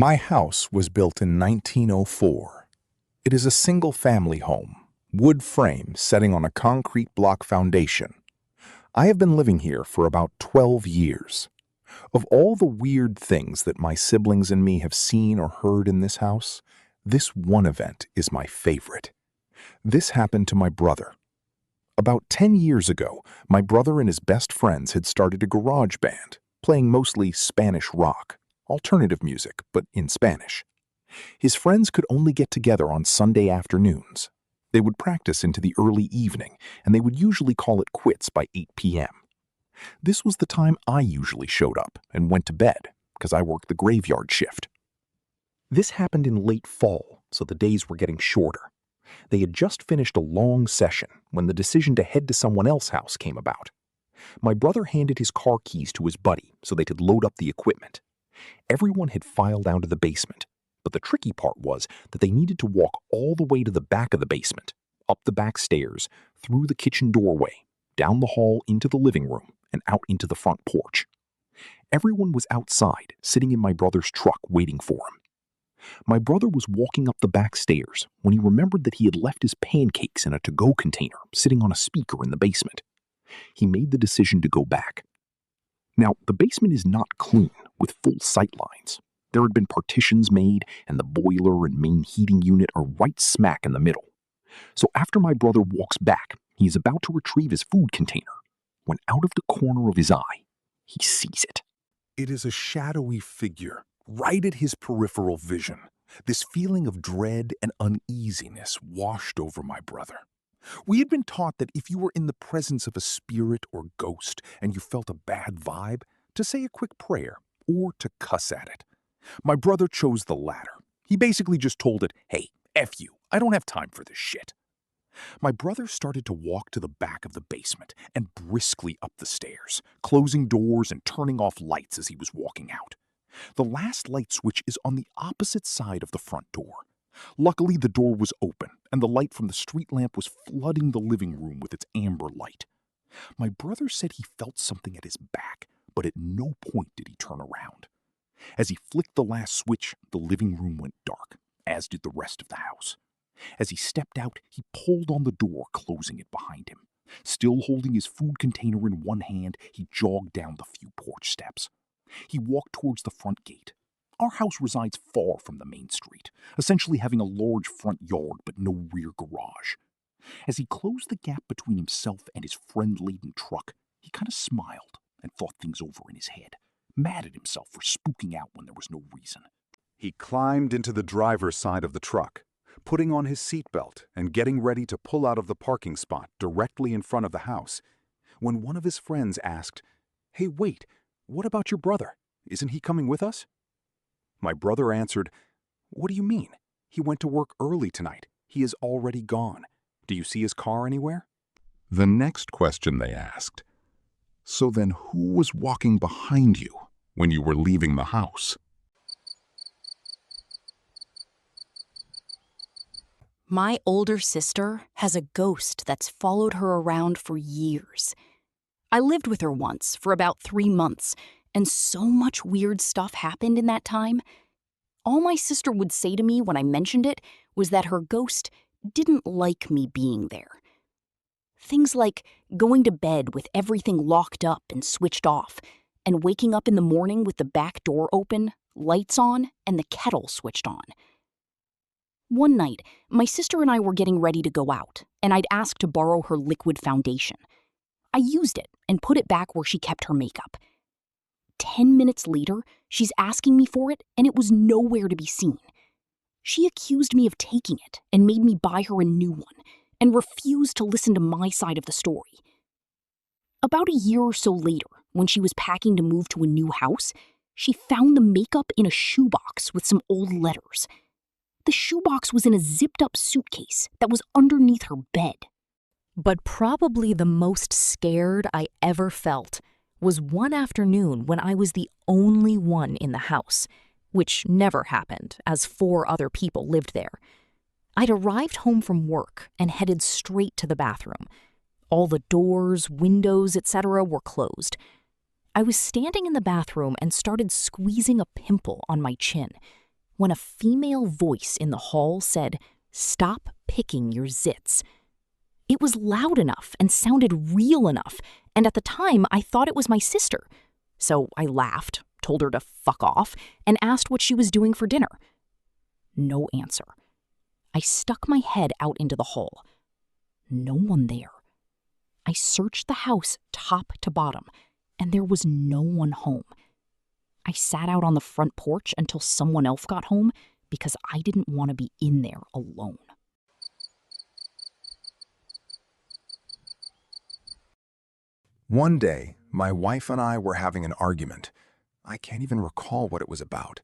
My house was built in 1904. It is a single-family home, wood frame setting on a concrete block foundation. I have been living here for about 12 years. Of all the weird things that my siblings and me have seen or heard in this house, this one event is my favorite. This happened to my brother. About 10 years ago, my brother and his best friends had started a garage band, playing mostly Spanish rock, alternative music, but in Spanish. His friends could only get together on Sunday afternoons. They would practice into the early evening, and they would usually call it quits by 8 p.m. This was the time I usually showed up and went to bed, because I worked the graveyard shift. This happened in late fall, so the days were getting shorter. They had just finished a long session when the decision to head to someone else's house came about. My brother handed his car keys to his buddy so they could load up the equipment. Everyone had filed down to the basement, but the tricky part was that they needed to walk all the way to the back of the basement, up the back stairs, through the kitchen doorway, down the hall into the living room, and out into the front porch. Everyone was outside, sitting in my brother's truck waiting for him. My brother was walking up the back stairs when he remembered that he had left his pancakes in a to-go container sitting on a speaker in the basement. He made the decision to go back. Now, the basement is not clean, with full sight lines. There had been partitions made, and the boiler and main heating unit are right smack in the middle. So after my brother walks back, he is about to retrieve his food container, when out of the corner of his eye, he sees it. It is a shadowy figure, right at his peripheral vision. This feeling of dread and uneasiness washed over my brother. We had been taught that if you were in the presence of a spirit or ghost and you felt a bad vibe, to say a quick prayer or to cuss at it. My brother chose the latter. He basically just told it, "Hey, F you, I don't have time for this shit." My brother started to walk to the back of the basement and briskly up the stairs, closing doors and turning off lights as he was walking out. The last light switch is on the opposite side of the front door. Luckily, the door was open, and the light from the street lamp was flooding the living room with its amber light. My brother said he felt something at his back, but at no point did he turn around. As he flicked the last switch, the living room went dark, as did the rest of the house. As he stepped out, he pulled on the door, closing it behind him. Still holding his food container in one hand, he jogged down the few porch steps. He walked towards the front gate. Our house resides far from the main street, essentially having a large front yard but no rear garage. As he closed the gap between himself and his friend-laden truck, he kind of smiled and thought things over in his head, mad at himself for spooking out when there was no reason. He climbed into the driver's side of the truck, putting on his seatbelt and getting ready to pull out of the parking spot directly in front of the house, when one of his friends asked, "Hey, wait, what about your brother? Isn't he coming with us?" My brother answered, "What do you mean? He went to work early tonight. He is already gone. Do you see his car anywhere?" The next question they asked, "So then who was walking behind you when you were leaving the house?" My older sister has a ghost that's followed her around for years. I lived with her once for about 3 months, and so much weird stuff happened in that time. All my sister would say to me when I mentioned it was that her ghost didn't like me being there. Things like going to bed with everything locked up and switched off, and waking up in the morning with the back door open, lights on, and the kettle switched on. One night, my sister and I were getting ready to go out, and I'd asked to borrow her liquid foundation. I used it and put it back where she kept her makeup. 10 minutes later, she's asking me for it, and it was nowhere to be seen. She accused me of taking it and made me buy her a new one, and refused to listen to my side of the story. About a year or so later, when she was packing to move to a new house, she found the makeup in a shoebox with some old letters. The shoebox was in a zipped-up suitcase that was underneath her bed. But probably the most scared I ever felt was one afternoon when I was the only one in the house, which never happened, as 4 other people lived there. I'd arrived home from work and headed straight to the bathroom. All the doors, windows, etc. were closed. I was standing in the bathroom and started squeezing a pimple on my chin. when a female voice in the hall said, "Stop picking your zits." It was loud enough and sounded real enough, and at the time I thought it was my sister. So I laughed, told her to fuck off, and asked what she was doing for dinner. No answer. I stuck my head out into the hall. No one there. I searched the house top to bottom, and there was no one home. I sat out on the front porch until someone else got home because I didn't want to be in there alone. One day, my wife and I were having an argument. I can't even recall what it was about.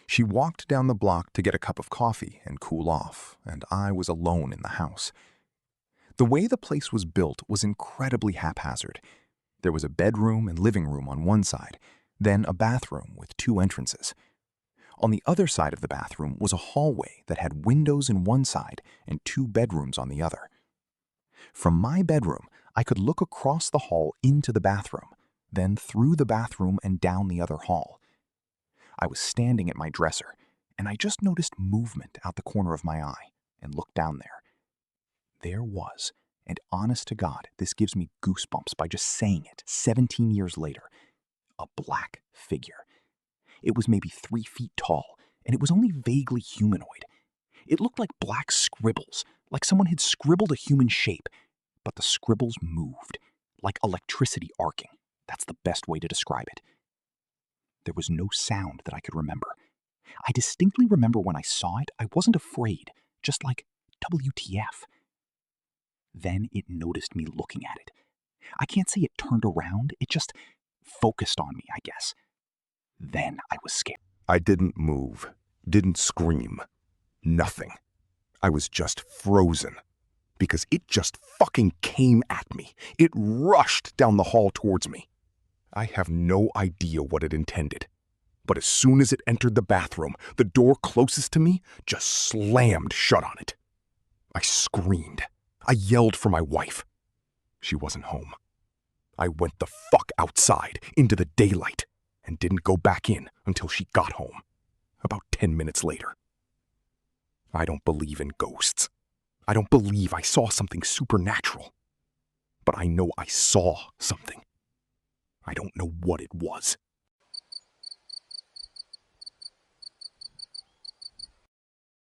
She walked down the block to get a cup of coffee and cool off, and I was alone in the house. The way the place was built was incredibly haphazard. There was a bedroom and living room on one side, then a bathroom with 2 entrances. On the other side of the bathroom was a hallway that had windows in one side and 2 bedrooms on the other. From my bedroom, I could look across the hall into the bathroom, then through the bathroom and down the other hall. I was standing at my dresser, and I just noticed movement out the corner of my eye and looked down there. There was, and honest to God, this gives me goosebumps by just saying it 17 years later, a black figure. It was maybe 3 feet tall, and it was only vaguely humanoid. It looked like black scribbles, like someone had scribbled a human shape, but the scribbles moved, like electricity arcing. That's the best way to describe it. There was no sound that I could remember. I distinctly remember when I saw it, I wasn't afraid, just like, WTF. Then it noticed me looking at it. I can't say it turned around, it just focused on me, I guess. Then I was scared. I didn't move, didn't scream, nothing. I was just frozen. Because it just fucking came at me. It rushed down the hall towards me. I have no idea what it intended. But as soon as it entered the bathroom, the door closest to me just slammed shut on it. I screamed. I yelled for my wife. She wasn't home. I went the fuck outside into the daylight and didn't go back in until she got home, about 10 minutes later. I don't believe in ghosts. I don't believe I saw something supernatural. But I know I saw something. I don't know what it was.